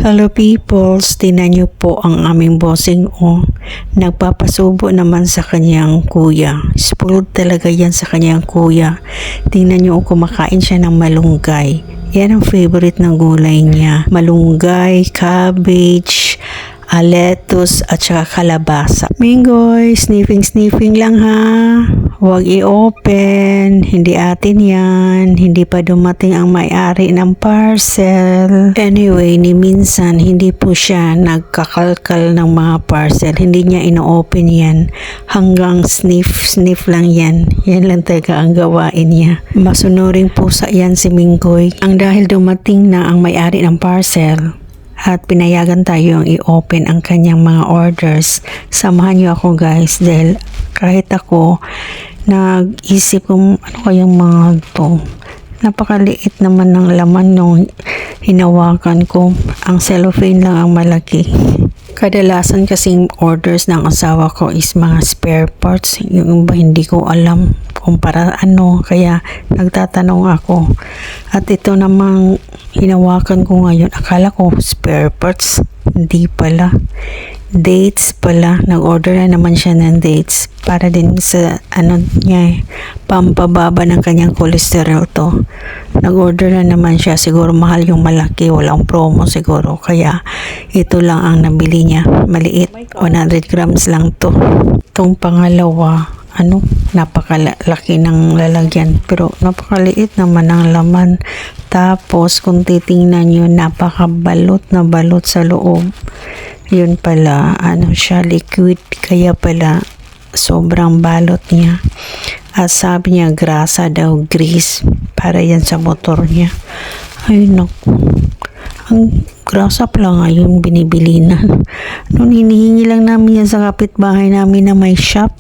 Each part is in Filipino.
Hello peoples, tingnan niyo po ang aming bossing nagpapasubo naman sa kanyang kuya. Spoiled talaga yan sa kanyang kuya. Tingnan niyo kumakain siya ng malunggay. Yan ang favorite ng gulay niya. Malunggay, cabbage, lettuce at saka kalabasa. Mingoy, sniffing lang ha. Huwag i-open. Hindi atin yan. Hindi pa dumating ang may-ari ng parcel. Anyway, ni minsan hindi po siya nagkakalkal ng mga parcel. Hindi niya ino-open yan. Hanggang sniff lang yan. Yan lang talaga ang gawain niya. Masunuring pusa yan si Mingoy. Ang dahil dumating na ang may-ari ng parcel at pinayagan tayong i-open ang kanyang mga orders. Samahan niyo ako guys dahil kahit ako nag-isip kung ano kayang mga to. Napakaliit naman ng laman nung hinawakan ko. Ang cellophane lang ang malaki. Kadalasan kasing orders ng asawa ko is mga spare parts. Yung iba hindi ko alam kung para ano. Kaya nagtatanong ako. At ito namang hinawakan ko ngayon. Akala ko spare parts. Hindi pala. Dates pala. Nag-order na naman siya ng dates. Para din sa niya pampababa ng kanyang cholesterol to. Nag-order na naman siya. Siguro mahal yung malaki. Walang promo siguro. Kaya ito lang ang nabili niya. Maliit. 100 grams lang to. Itong pangalawa, napakalaki ng lalagyan. Pero napakaliit naman ang laman. Tapos kung titingnan nyo, napakabalot na balot sa loob. Yun pala, siya liquid. Kaya pala, sobrang balot niya. At sabi niya, grasa daw, grease. Para yan sa motor niya. Ay, naku. Ang grasa pala ngayon, binibili na. Noon, hinihingi lang namin yan sa kapitbahay namin na may shop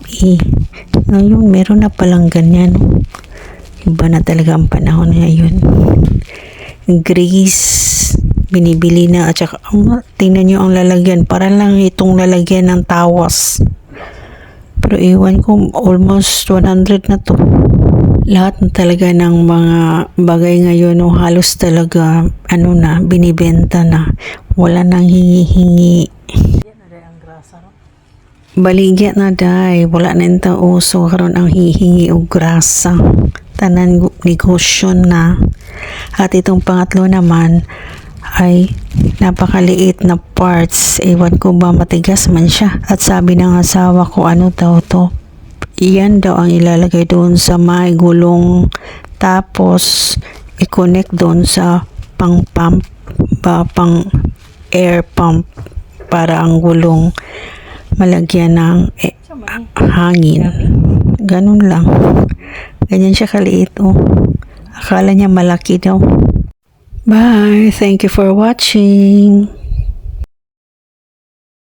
Ngayon, meron na palang ganyan. Iba na talaga ang panahon ngayon. Grease. Binibili na at saka tingnan nyo ang lalagyan, para lang itong lalagyan ng tawas, pero iwan ko almost 100 na to. Lahat na talaga ng mga bagay ngayon halos talaga binibenta na, wala nang hingi-hingi. Baligya na day, wala na yung uso karon ang hihingi og grasa, tanan negosyo na. At itong pangatlo naman ay napakaliit na parts. Ewan ko ba matigas man siya. At sabi ng asawa ko, daw to? Iyan daw ang ilalagay doon sa may gulong. Tapos i-connect doon sa pang air pump para ang gulong malagyan ng hangin. Ganun lang. Ganyan siya kaliit. Akala niya malaki daw. Bye. Thank you for watching.